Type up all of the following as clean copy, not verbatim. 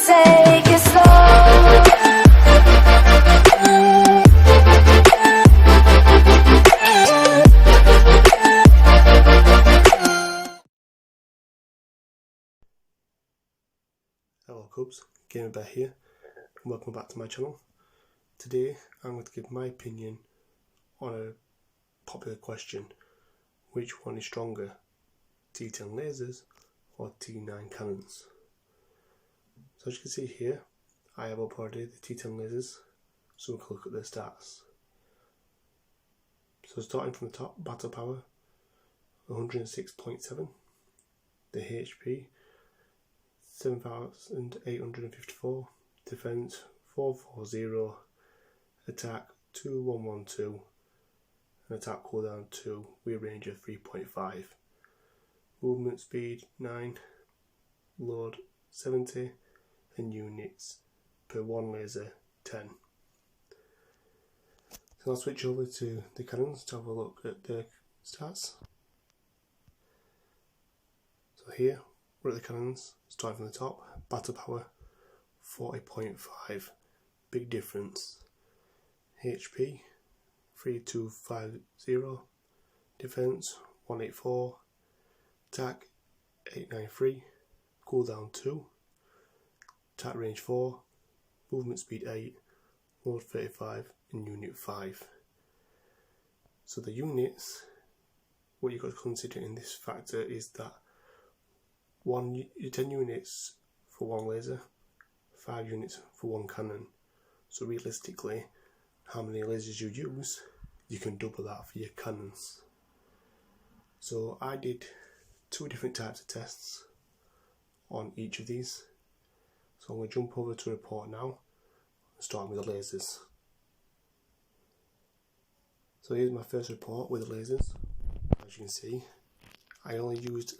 take it slow. Hello Cubs, Gamer here, and welcome back to my channel. Today I'm going to give my opinion on a popular question: which one is stronger, T10 Lasers or T9 cannons? So as you can see here, I have uploaded the T10 Lasers, so we can look at the stats. So starting from the top, battle power 106.7, the HP 7,854, defense 440, attack 2112, and attack cooldown 2, wheel range of 3.5, movement speed 9, load 70, and units per one laser 10. So I'll switch over to the cannons to have a look at the stats. So here we're at the cannons, starting from the top. Battle power 40.5, big difference. HP 3250, defense 184, attack 893, cooldown 2, attack range 4, movement speed 8, load 35, and unit 5. So the units, what you've got to consider in this factor is that 10 units for one laser, 5 units for one cannon. So realistically, how many lasers you use, you can double that for your cannons. So I did 2 different types of tests on each of these. So I'm going to jump over to a report now, starting with the lasers. So here's my first report with the lasers. As you can see, I only used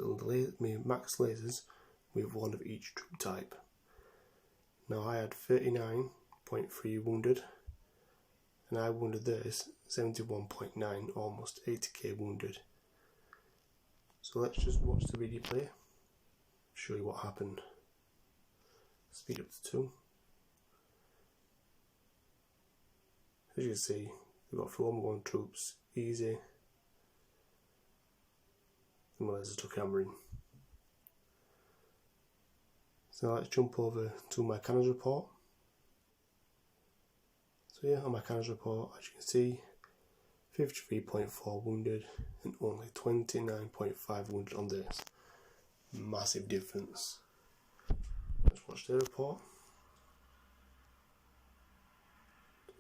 my max lasers with one of each troop type. Now I had 39.3 wounded, and I wounded this 71.9, almost 80k wounded. So let's just watch the video play, show you what happened. Speed up to 2. As you can see, we got through all my one troops easy. And my lasers took hammering. So let's jump over to my cannons report. So yeah, on my cannons report, as you can see, 53.4 wounded and only 29.5 wounded on this. Massive difference. Let's watch the report.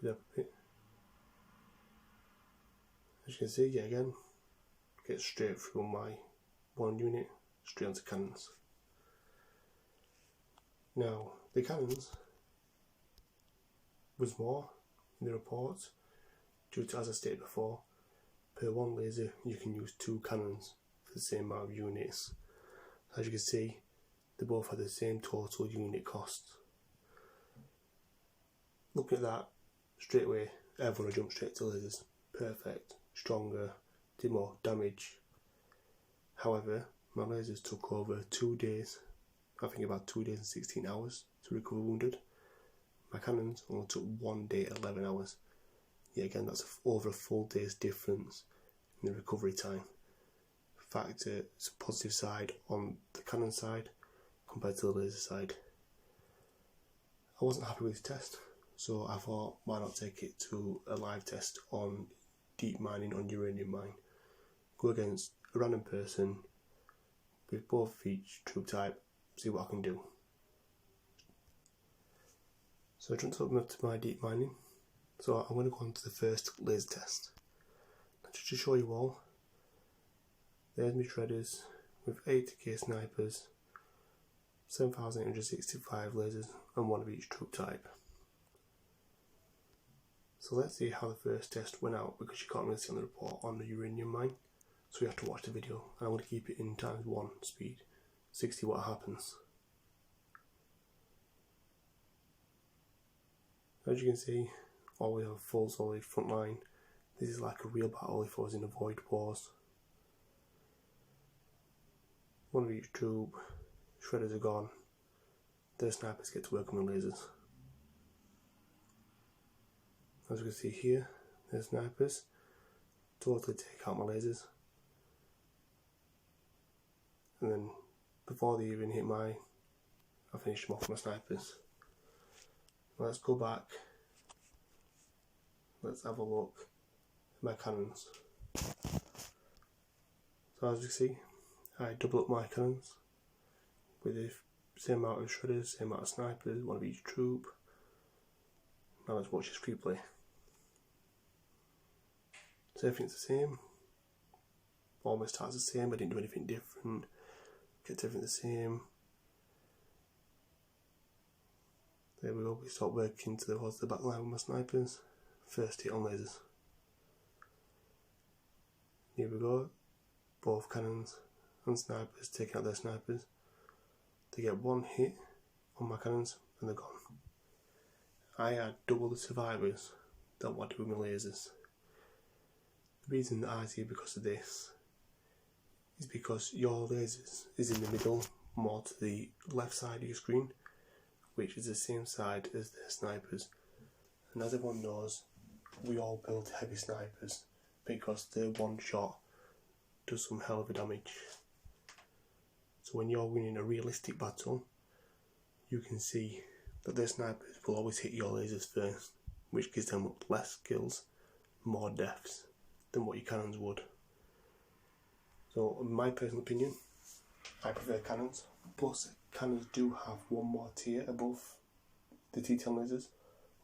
As you can see, yet again, get straight through my one unit, straight onto cannons. Now, the cannons was more in the report due to, as I stated before, per one laser you can use 2 cannons for the same amount of units. As you can see, they both have the same total unit cost. Looking at that, straight away everyone will jump straight to lasers. Perfect, stronger, did more damage. However, my lasers took over 2 days, I think about 2 days and 16 hours to recover wounded. My cannons only took 1 day, 11 hours. Yet again, that's over a full day's difference in the recovery time. In fact, it's a positive side on the cannon side compared to the laser side. I wasn't happy with this test, so I thought, why not take it to a live test on deep mining on uranium mine. Go against a random person with both each troop type, see what I can do. So I jumped up to my deep mining. So I'm going to go on to the first laser test. Now just to show you all, there's my shredders with 80k snipers, 7,865 lasers and one of each troop type. So let's see how the first test went out, because you can't really see on the report on the uranium mine. So you have to watch the video, and I'm going to keep it in ×1 speed, 60 what happens. As you can see, always have a full solid front line. This is like a real battle if I was in a void wars. One of each troop, shredders are gone, the snipers get to work on the lasers. As you can see here, the snipers totally take out my lasers. And then before they even hit I finish them off with my snipers. Let's go back. Let's have a look at my cannons. So as you see, I double up my cannons with the same amount of shredders, same amount of snipers, one of each troop. Now let's watch this replay. So everything's the same. All my starts the same, I didn't do anything different. Kept everything the same. There we go, we start working towards the backline with my snipers. First hit on lasers. Here we go, both cannons and snipers taking out their snipers. They get one hit on my cannons and they're gone. I had double the survivors than what I do with my lasers. The reason that I see because of this is because your lasers is in the middle, more to the left side of your screen, which is the same side as their snipers. And as everyone knows, we all build heavy snipers because the one shot does some hell of a damage. So when you're winning a realistic battle, you can see that their snipers will always hit your lasers first, which gives them less kills, more deaths than what your cannons would. So in my personal opinion, I prefer cannons. Plus cannons do have one more tier above the T10 lasers.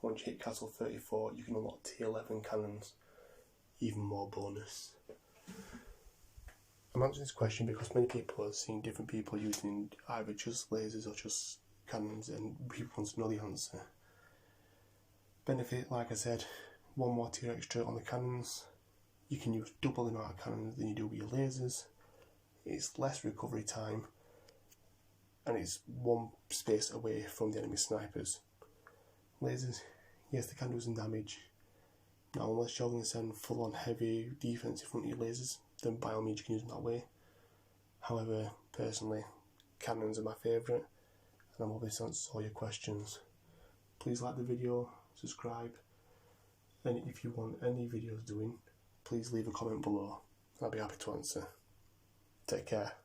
Once you hit Castle 34, you can unlock tier 11 cannons, even more bonus. I'm answering this question because many people have seen different people using either just lasers or just cannons, and people want to know the answer. Benefit, like I said, one more tier extra on the cannons. You can use double the amount of cannons than you do with your lasers. It's less recovery time, and it's one space away from the enemy snipers. Lasers, yes, they can do some damage. Now, unless you're going to send full on heavy defense in front of your lasers, then by all means you can use them that way. However, personally, cannons are my favourite, and I'm obviously answering all your questions. Please like the video, subscribe, and if you want any videos doing, please leave a comment below. I'll be happy to answer. Take care.